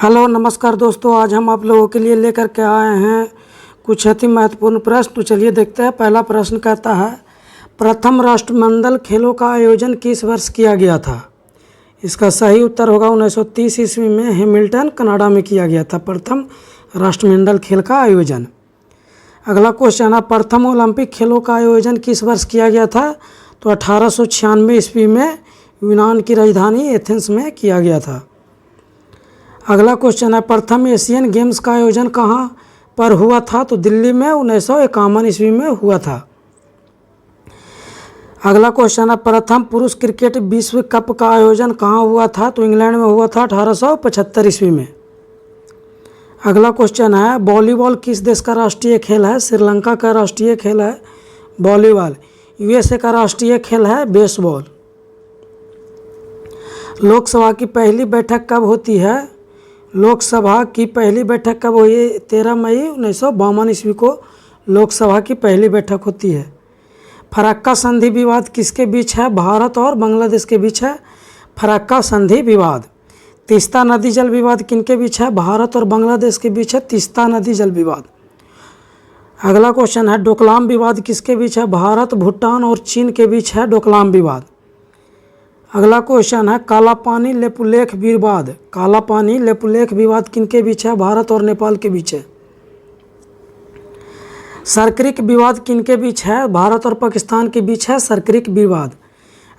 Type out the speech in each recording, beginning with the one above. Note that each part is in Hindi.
हेलो नमस्कार दोस्तों, आज हम आप लोगों के लिए लेकर के आए हैं कुछ अति महत्वपूर्ण प्रश्न। तो चलिए देखते हैं। पहला प्रश्न कहता है, प्रथम राष्ट्रमंडल खेलों का आयोजन किस वर्ष किया गया था? इसका सही उत्तर होगा 1930 ईस्वी में हैमिल्टन कनाडा में किया गया था प्रथम राष्ट्रमंडल खेल का आयोजन। अगला क्वेश्चन है, प्रथम ओलंपिक खेलों का आयोजन किस वर्ष किया गया था? तो 1896 ईस्वी में यूनान की राजधानी एथेंस में किया गया था। अगला क्वेश्चन है, प्रथम एशियन गेम्स का आयोजन कहाँ पर हुआ था? तो दिल्ली में 1951 ईस्वी में हुआ था। अगला क्वेश्चन है, प्रथम पुरुष क्रिकेट विश्व कप का आयोजन कहाँ हुआ था? तो इंग्लैंड में हुआ था 1875 ईस्वी में। अगला क्वेश्चन है, वॉलीबॉल किस देश का राष्ट्रीय खेल है? श्रीलंका का राष्ट्रीय खेल है वॉलीबॉल। यूएसए का राष्ट्रीय खेल है बेसबॉल। लोकसभा की पहली बैठक कब होती है? लोकसभा की पहली बैठक कब हुई? 13 मई 1952 ईस्वी को लोकसभा की पहली बैठक होती है। फरक्का संधि विवाद किसके बीच है? भारत और बांग्लादेश के बीच है फरक्का संधि विवाद। तीस्ता नदी जल विवाद किनके बीच है? भारत और बांग्लादेश के बीच है तीस्ता नदी जल विवाद। अगला क्वेश्चन है, डोकलाम विवाद किसके बीच है? भारत, भूटान और चीन के बीच है डोकलाम विवाद। अगला क्वेश्चन है, काला पानी लेपुलेख विवाद। काला पानी लेपुलेख विवाद किनके बीच है? भारत और नेपाल के बीच है। सरक्रिक विवाद किनके बीच है? भारत और पाकिस्तान के बीच है सरक्रिक विवाद।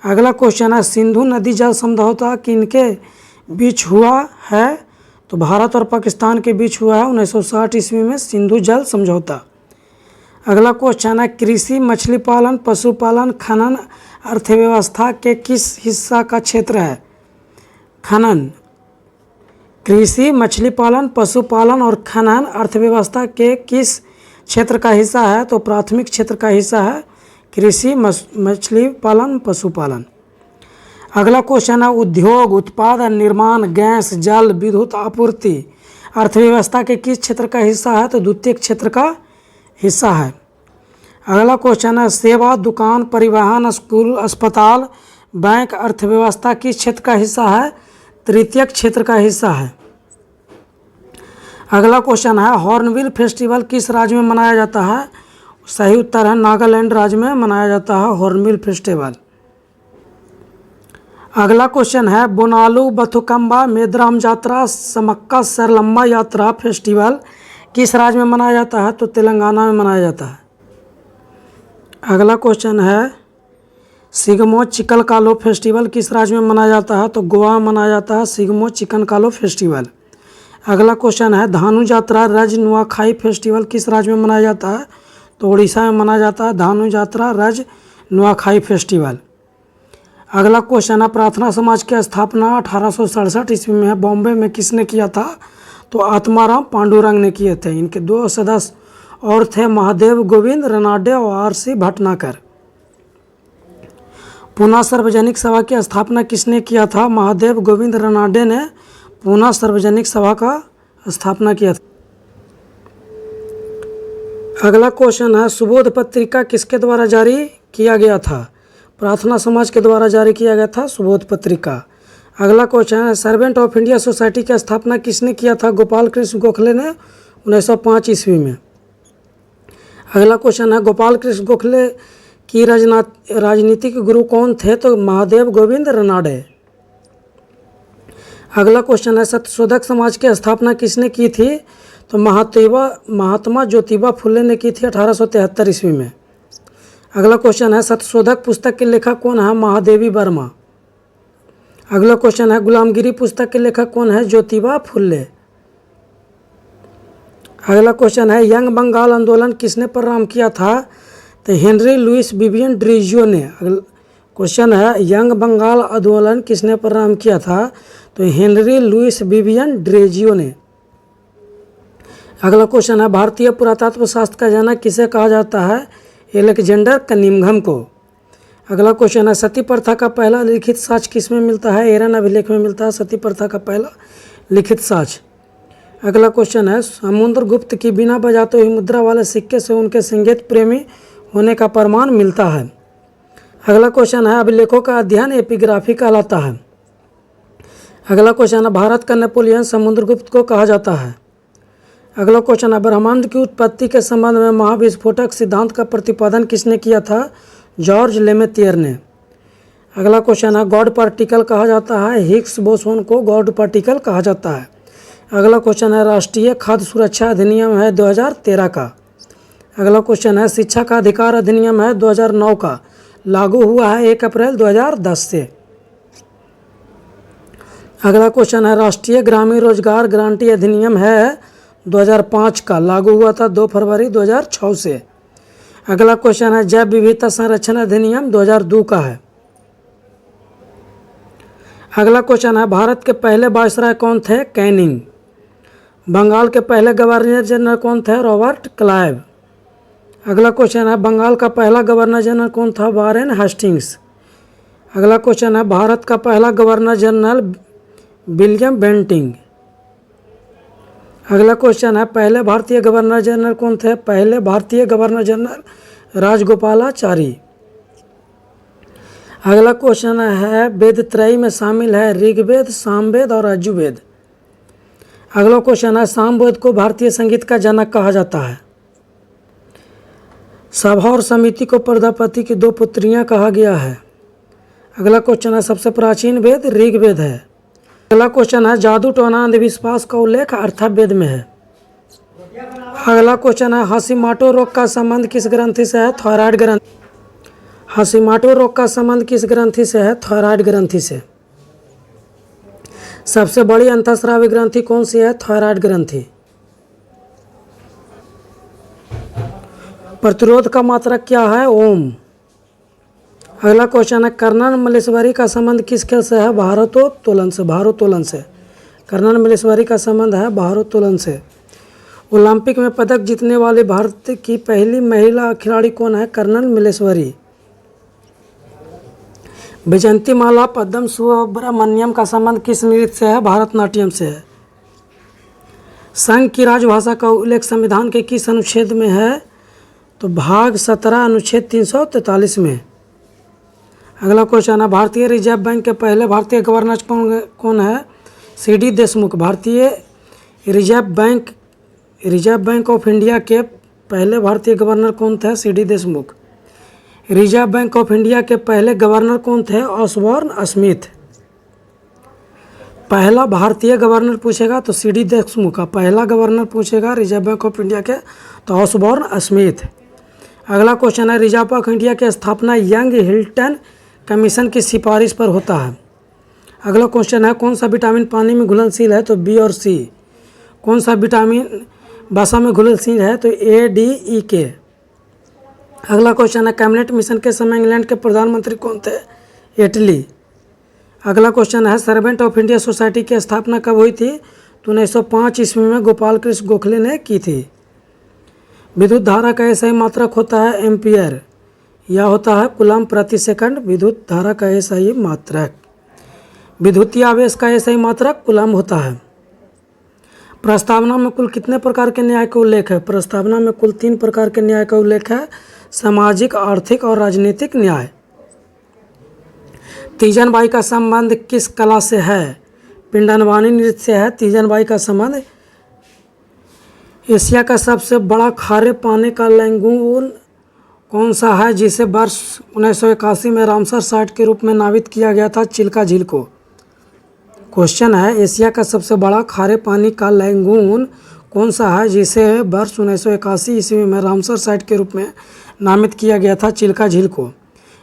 अगला क्वेश्चन है, सिंधु नदी जल समझौता किनके बीच हुआ है? तो भारत और पाकिस्तान के बीच हुआ है 1960 ईस्वी में सिंधु जल समझौता। अगला क्वेश्चन है, कृषि, मछली पालन, पशुपालन, खनन अर्थव्यवस्था के किस हिस्सा का क्षेत्र है? खनन। कृषि, मछली पालन, पशुपालन और खनन अर्थव्यवस्था के किस क्षेत्र का हिस्सा है? तो प्राथमिक क्षेत्र का हिस्सा है कृषि, मछली पालन, पशुपालन। अगला क्वेश्चन है, उद्योग, उत्पादन, निर्माण, गैस, जल, विद्युत आपूर्ति अर्थव्यवस्था के किस क्षेत्र का हिस्सा है? तो द्वितीयक क्षेत्र का हिस्सा है। अगला क्वेश्चन है, सेवा, दुकान, परिवहन, स्कूल, अस्पताल, बैंक अर्थव्यवस्था किस क्षेत्र का हिस्सा है? तृतीयक क्षेत्र का हिस्सा है। अगला क्वेश्चन है, हॉर्नबिल फेस्टिवल किस राज्य में मनाया जाता है? सही उत्तर है नागालैंड राज्य में मनाया जाता है हॉर्नबिल फेस्टिवल। अगला क्वेश्चन है, बोनालू बथुकम्बा मेदराम यात्रा समक्का सरलम्मा यात्रा फेस्टिवल किस राज्य में मनाया जाता है? तो तेलंगाना में मनाया जाता है। अगला क्वेश्चन है, सिगमो चिकन कालो फेस्टिवल किस राज्य में मनाया जाता है? तो गोवा में मनाया जाता है सिगमो चिकन कालो फेस्टिवल। अगला क्वेश्चन है, धानु यात्रा रज नुआखाई फेस्टिवल किस राज्य में मनाया जाता है? तो उड़ीसा में मनाया जाता है धानु यात्रा रज नुआखाई फेस्टिवल। अगला क्वेश्चन है, प्रार्थना समाज की स्थापना 1867 ईस्वी में बॉम्बे में किसने किया था? तो आत्माराम पांडुरंग ने किए थे। इनके दो सदस्य और थे महादेव गोविंद रनाडे और आर.सी. भटनागर। पूना सार्वजनिक सभा की स्थापना किसने किया था? महादेव गोविंद रनाडे ने पूना सार्वजनिक सभा का स्थापना किया था। अगला क्वेश्चन है, सुबोध पत्रिका किसके द्वारा जारी किया गया था? प्रार्थना समाज के द्वारा जारी किया गया था सुबोध पत्रिका। अगला क्वेश्चन है, सर्वेंट ऑफ इंडिया सोसाइटी की स्थापना किसने किया था? गोपाल कृष्ण गोखले ने 1905 ईस्वी में। अगला क्वेश्चन है, गोपाल कृष्ण गोखले की राजनीतिक गुरु कौन थे? तो महादेव गोविंद रनाडे। अगला क्वेश्चन है, सत्यशोधक समाज की स्थापना किसने की थी? तो महात्मा ज्योतिबा फुले ने की थी 1873 ईस्वी में। अगला क्वेश्चन है, सत्यशोधक पुस्तक के लेखक कौन है? महादेवी वर्मा। अगला क्वेश्चन है, गुलामगिरी पुस्तक के लेखक कौन है? ज्योतिबा फुले। अगला क्वेश्चन है, यंग बंगाल आंदोलन किसने प्रारंभ किया था? तो हेनरी लुइस विवियन ड्रीजियो ने। क्वेश्चन है, यंग बंगाल आंदोलन किसने प्रारंभ किया था? तो हेनरी लुइस विवियन ड्रीजियो ने। अगला क्वेश्चन है, भारतीय पुरातत्व शास्त्र का जनक किसे कहा जाता है? एलेक्जेंडर कनिंघम को। अगला क्वेश्चन है, सती प्रथा का पहला लिखित साक्ष्य किसमें मिलता है? एरन अभिलेख में मिलता है सती प्रथा का पहला लिखित साक्ष्य। अगला क्वेश्चन है, समुद्रगुप्त की बिना बजाते हुए मुद्रा वाले सिक्के से उनके संगीत प्रेमी होने का प्रमाण मिलता है। अगला क्वेश्चन है, अभिलेखों का अध्ययन एपिग्राफी कहलाता है। अगला क्वेश्चन है, भारत का नेपोलियन समुद्रगुप्त को कहा जाता है। अगला क्वेश्चन है, ब्रह्मांड की उत्पत्ति के संबंध में महाविस्फोटक सिद्धांत का प्रतिपादन किसने किया था? जॉर्ज लेमेतियर ने। अगला क्वेश्चन है, गॉड पार्टिकल कहा जाता है, हिग्स बोसोन को गॉड पार्टिकल कहा जाता है। अगला क्वेश्चन है, राष्ट्रीय खाद्य सुरक्षा अधिनियम है 2013 का। अगला क्वेश्चन है, शिक्षा का अधिकार अधिनियम है 2009 का, लागू हुआ है 1 अप्रैल 2010 से। अगला क्वेश्चन है, राष्ट्रीय ग्रामीण रोजगार गारंटी अधिनियम है 2005 का, लागू हुआ था 2 फरवरी 2006 से। अगला क्वेश्चन है, जैव विविधता संरक्षण अधिनियम 2002 का है। अगला क्वेश्चन है, भारत के पहले वायसराय कौन थे? कैनिंग। बंगाल के पहले गवर्नर जनरल कौन थे? Robert Clive. अगला क्वेश्चन है, बंगाल का पहला गवर्नर जनरल कौन था? Warren Hastings. अगला क्वेश्चन है, भारत का पहला गवर्नर जनरल विलियम बेंटिंग। अगला क्वेश्चन है, पहले भारतीय गवर्नर जनरल कौन थे? पहले भारतीय गवर्नर जनरल राजगोपालाचारी। अगला क्वेश्चन है, वेद त्रयी में शामिल है ऋग्वेद, सामवेद और यजुर्वेद। अगला क्वेश्चन है, सामवेद को भारतीय संगीत का जनक कहा जाता है। सभा और समिति को प्रजापति की 2 पुत्रियां कहा गया है। अगला क्वेश्चन है, सबसे प्राचीन वेद ऋग्वेद है। अगला क्वेश्चन है, जादू टोना अंधविश्वास का उल्लेख अथर्ववेद में है। अगला क्वेश्चन है, हाशिमोटो रोग का संबंध किस ग्रंथि से है? थायराइड ग्रंथि। हाशिमोटो रोग का संबंध किस ग्रंथि से है? थायराइड ग्रंथि से। सबसे बड़ी अंतःस्रावी ग्रंथि कौन सी है? थायराइड ग्रंथि। प्रतिरोध का मात्रक क्या है? ओम। अगला क्वेश्चन है, कर्नल मल्लेश्वरी का संबंध किस खेल से है? भारोत्तोलन से। भारोत्तोलन से कर्नल मल्लेश्वरी का संबंध है भारोत्तोलन से। ओलंपिक में पदक जीतने वाली भारत की पहली महिला खिलाड़ी कौन है? कर्नल मल्लेश्वरी। वैजयंतीमाला पद्म सुब्रमण्यम का संबंध किस नृत्य से है? भारतनाट्यम से है। संघ की राजभाषा का उल्लेख संविधान के किस अनुच्छेद में है? तो भाग 17 अनुच्छेद 343 में। अगला क्वेश्चन है, भारतीय रिजर्व बैंक के पहले भारतीय गवर्नर कौन है? सी.डी. देशमुख। भारतीय रिजर्व बैंक ऑफ इंडिया के पहले भारतीय गवर्नर कौन थे? C D. Deshmukh. Reserve bank of India के पहले गवर्नर कौन थे? Osborne Smith. पहला भारतीय गवर्नर पूछेगा तो सी.डी. देशमुख का, पहला गवर्नर पूछेगा रिजर्व बैंक ऑफ इंडिया के तो ऑसबॉर्न स्मिथ। अगला क्वेश्चन है, रिजर्व बैंक ऑफ इंडिया की स्थापना यंग हिल्टन कमीशन की सिफारिश पर होता है। अगला क्वेश्चन है, कौन सा विटामिन पानी में घुलनशील है? तो बी और सी। कौन सा विटामिन वसा में घुलनशील है? तो ए, डी, ई, के। अगला क्वेश्चन है, कैबिनेट मिशन के समय इंग्लैंड के प्रधानमंत्री कौन थे? एटली। अगला क्वेश्चन है, सर्वेंट ऑफ इंडिया सोसाइटी की स्थापना कब हुई थी? तो 1905 ईस्वी में गोपाल कृष्ण गोखले ने की थी। विद्युत धारा का ऐसा ही मात्रक होता है एम्पियर, या होता है कूलम प्रति सेकंड। विद्युत धारा का ऐसा ही मात्रक, विद्युतीय आवेश का ऐसा ही मात्रक कूलम होता है। प्रस्तावना में कुल कितने प्रकार के न्याय का उल्लेख है? प्रस्तावना में कुल 3 प्रकार के न्याय का उल्लेख है, सामाजिक, आर्थिक और राजनीतिक न्याय। तीजन बाई का संबंध किस कला से है? पिंडनवानी नृत्य से है तीजन बाई का संबंध। एशिया का सबसे बड़ा खारे पानी का लैगून कौन सा है, जिसे वर्ष 1981 में रामसर साइट के रूप में नामित किया गया था? चिल्का झील को। क्वेश्चन है, एशिया का सबसे बड़ा खारे पानी का लैगून कौन सा है, जिसे वर्ष 1981 ईस्वी में रामसर साइट के रूप में नामित किया गया था? चिल्का झील को।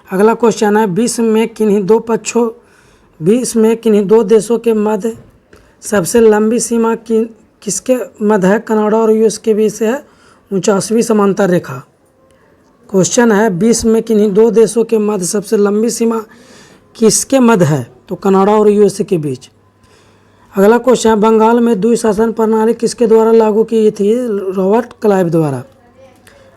अगला क्वेश्चन है, विश्व में किन्हीं दो देशों के मध्य सबसे लंबी सीमा किसके मध्य है? कनाडा और यूएस के बीच है 49वीं समांतर रेखा। क्वेश्चन है, विश्व में किन्हीं 2 देशों के मध्य सबसे लंबी सीमा किसके मध्य है? तो कनाडा और यूएस के बीच। अगला क्वेश्चन है, बंगाल में द्विशासन प्रणाली किसके द्वारा लागू की थी? रॉबर्ट क्लाइव द्वारा।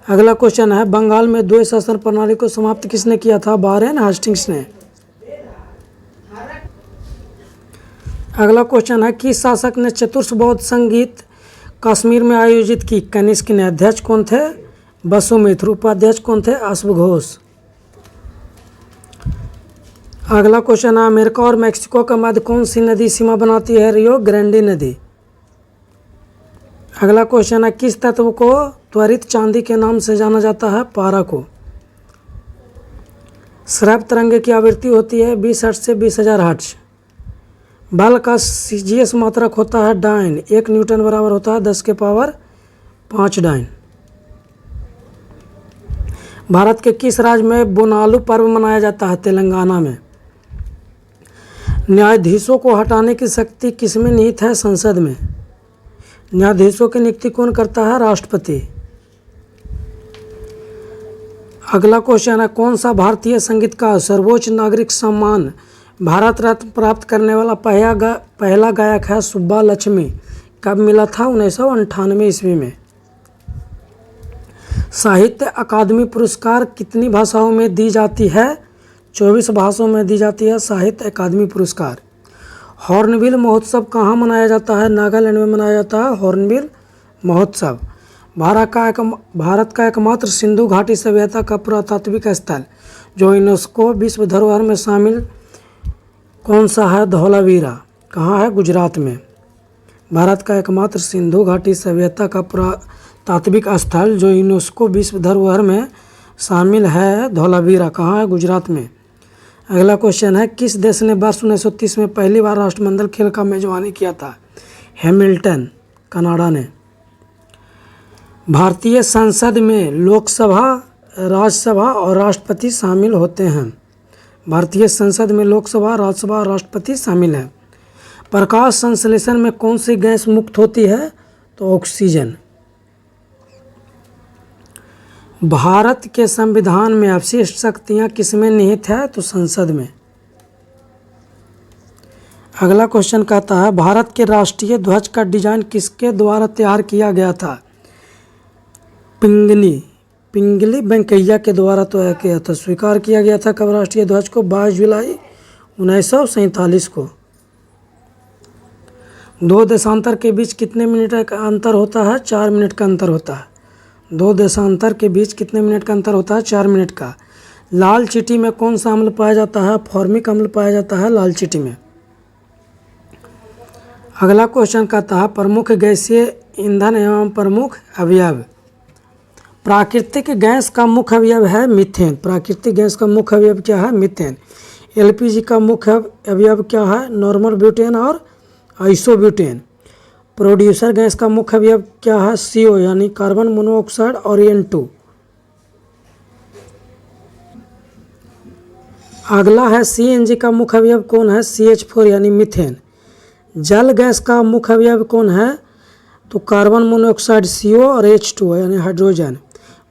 अगला क्वेश्चन है, बंगाल में द्विशासन प्रणाली को समाप्त किसने किया था? वारेन हेस्टिंग्स ने। अगला क्वेश्चन है, किस शासक ने चतुर्थ बौद्ध संगीत कश्मीर में आयोजित की? कनिष्क ने। अध्यक्ष कौन थे? वसुमित्र। उपाध्यक्ष कौन थे? अश्वघोष। अगला क्वेश्चन है, अमेरिका और मैक्सिको के मध्य कौन सी नदी सीमा बनाती है? रियो ग्रांडे नदी। अगला क्वेश्चन है, किस तत्व को त्वरित चांदी के नाम से जाना जाता है? पारा को। श्रव्य तरंगे की आवृत्ति होती है 20 हर्ट्ज से 20,000 हर्ट्ज। बल का सीजीएस मात्रक होता है डाइन। 1 न्यूटन बराबर होता है 10 के पावर 5 डाइन। भारत के किस राज्य में बोनालू पर्व मनाया जाता है? तेलंगाना में। न्यायाधीशों को हटाने की शक्ति किसमें निहित है? संसद में। न्यायाधीशों की नियुक्ति कौन करता है? राष्ट्रपति। अगला क्वेश्चन है, कौन सा भारतीय संगीत का सर्वोच्च नागरिक सम्मान भारत रत्न प्राप्त करने वाला पहला गायक है? सुब्बा लक्ष्मी। कब मिला था? 1998 ईस्वी में। साहित्य अकादमी पुरस्कार कितनी भाषाओं में दी जाती है? 24 भाषाओं में दी जाती है साहित्य अकादमी पुरस्कार। हॉर्नबिल महोत्सव कहाँ मनाया जाता है? नागालैंड में मनाया जाता है हॉर्नबिल महोत्सव। भारत का एकमात्र सिंधु घाटी सभ्यता का पुरातात्विक स्थल जो यूनेस्को विश्व धरोहर में शामिल कौन सा है? धौलावीरा। कहाँ है? गुजरात में। भारत का एकमात्र सिंधु घाटी सभ्यता का पुरातात्विक स्थल जो यूनेस्को विश्व धरोहर में शामिल है धौलावीरा। कहाँ है? गुजरात में। अगला क्वेश्चन है, किस देश ने वर्ष 1930 में पहली बार राष्ट्रमंडल खेल का मेजबानी किया था? हैमिल्टन, कनाडा ने। भारतीय संसद में लोकसभा, राज्यसभा और राष्ट्रपति शामिल होते हैं। भारतीय संसद में लोकसभा, राज्यसभा और राष्ट्रपति शामिल हैं। प्रकाश संश्लेषण में कौन सी गैस मुक्त होती है? तो ऑक्सीजन। भारत के संविधान में अवशिष्ट शक्तियाँ किसमें निहित है? तो संसद में। अगला क्वेश्चन कहता है, भारत के राष्ट्रीय ध्वज का डिजाइन किसके द्वारा तैयार किया गया था? पिंगली वेंकैया के द्वारा तैयार किया था। स्वीकार किया गया था कब राष्ट्रीय ध्वज को? 22 जुलाई 1947 को। दो देशांतर के बीच कितने मिनट का अंतर होता है? 4 मिनट का अंतर होता है। दो देशांतर के बीच कितने मिनट का अंतर होता है? 4 मिनट का। लाल चींटी में कौन सा अम्ल पाया जाता है? फॉर्मिक अम्ल पाया जाता है लाल चींटी में। अगला क्वेश्चन कहता है, प्रमुख गैसीय ईंधन एवं प्रमुख अवयव। प्राकृतिक गैस का मुख्य अवयव है मीथेन। प्राकृतिक गैस का मुख्य अवयव क्या है? मीथेन। एलपीजी का मुख्य अवयव क्या है? नॉर्मल ब्यूटेन और आइसोब्यूटेन। प्रोड्यूसर गैस का मुख्य अवयव क्या है? CO यानी कार्बन मोनोऑक्साइड और N2। अगला है, CNG का मुख्य अवयव कौन है? CH4 यानी मीथेन। जल गैस का मुख्य अवयव कौन है? तो कार्बन मोनोऑक्साइड CO और H2 यानी हाइड्रोजन।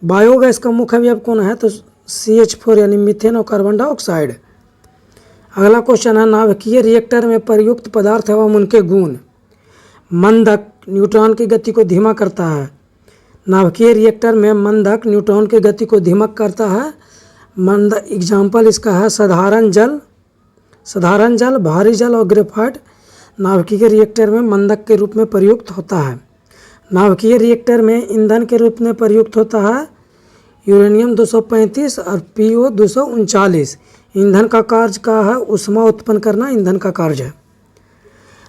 बायोगैस का मुख्य अवयव कौन है? तो CH4 यानी मीथेन और कार्बन डाइऑक्साइड। अगला क्वेश्चन है, नाभिकीय रिएक्टर में प्रयुक्त पदार्थ एवं उनके गुण। मंदक न्यूट्रॉन की गति को धीमा करता है। नाभिकीय रिएक्टर में मंदक न्यूट्रॉन की गति को धीमा करता है। मंदक एग्जाम्पल इसका है साधारण जल, भारी जल और ग्रेफाइट नाभिकीय रिएक्टर में मंदक के रूप में प्रयुक्त होता है। नाभिकीय रिएक्टर में ईंधन के रूप में प्रयुक्त होता है यूरेनियम 235 और PO 239। ईंधन का कार्य का है ऊष्मा उत्पन्न करना, ईंधन का कार्य है।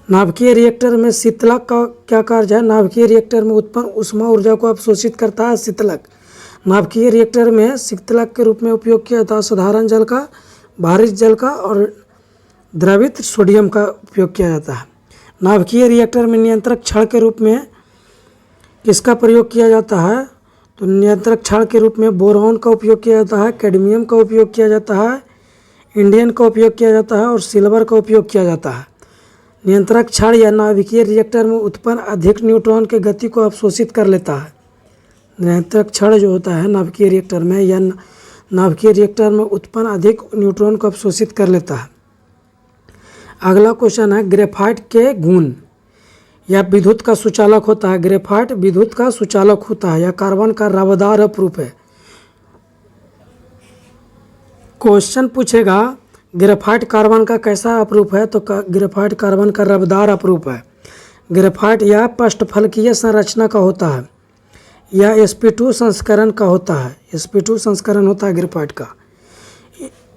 नाभिकीय रिएक्टर में शीतलक का क्या कार्य है? नाभिकीय रिएक्टर में उत्पन्न ऊष्मा ऊर्जा को अवशोषित करता है शीतलक। नाभिकीय रिएक्टर में शीतलक के रूप में उपयोग किया जाता है साधारण जल का, भारी जल का और द्रवित सोडियम का उपयोग किया जाता है। नाभिकीय रिएक्टर में नियंत्रक छड़ के रूप में किसका प्रयोग किया जाता है? तो नियंत्रक छड़ के रूप में बोरॉन का उपयोग किया जाता है, कैडमियम का उपयोग किया जाता है, इंडियम का उपयोग किया जाता है और सिल्वर का उपयोग किया जाता है। नियंत्रक छड़ या नाभिकीय रिएक्टर में उत्पन्न अधिक न्यूट्रॉन की गति को अवशोषित कर लेता है। नियंत्रक छड़ जो होता है नाभिकीय रिएक्टर में या नाभिकीय रिएक्टर में उत्पन्न अधिक न्यूट्रॉन को अवशोषित कर लेता है। अगला क्वेश्चन है, ग्रेफाइट के गुण। यह विद्युत का सुचालक होता है। ग्रेफाइट विद्युत का सुचालक होता है। यह कार्बन का रबरदार अपरूप है। क्वेश्चन पूछेगा ग्रेफाइट कार्बन का कैसा अपरूप है? तो ग्रेफाइट कार्बन का रबरदार अपरूप है। ग्रेफाइट यह पष्टफलकीय संरचना का होता है। यह sp2 संस्करण का होता है। sp2 संस्करण होता है ग्रेफाइट का।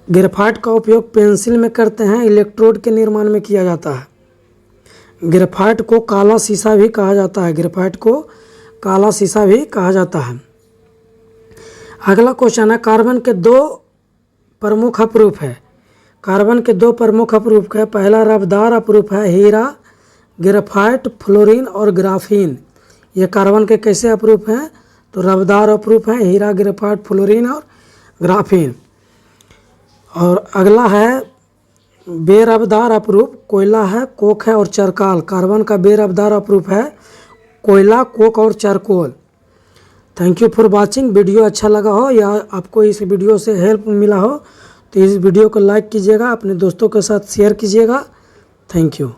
ग्रेफाइट का उपयोग पेंसिल में करते हैं, इलेक्ट्रोड के निर्माण में किया जाता है। ग्रेफाइट को काला शीशा भी कहा जाता है। ग्रेफाइट को काला शीशा भी कहा जाता है। अगला क्वेश्चन है, कार्बन के दो प्रमुख अपरूप है। कार्बन के दो प्रमुख अपरूप है। पहला रबदार अपरूप है हीरा, ग्रेफाइट, फ्लोरीन और ग्राफीन। ये कार्बन के कैसे अपरूप हैं? तो रबदार अपरूप है हीरा, ग्रेफाइट, फ्लोरीन और ग्राफीन। और अगला है बेरबदार अपरूप, कोयला है, कोक है और चरकाल। कार्बन का बेरबदार अपरूप है कोयला, कोक और charcoal. Thank you for watching. Video अच्छा लगा हो या आपको इस वीडियो से हेल्प मिला हो तो इस वीडियो को लाइक कीजिएगा, अपने दोस्तों के साथ शेयर कीजिएगा। Thank you.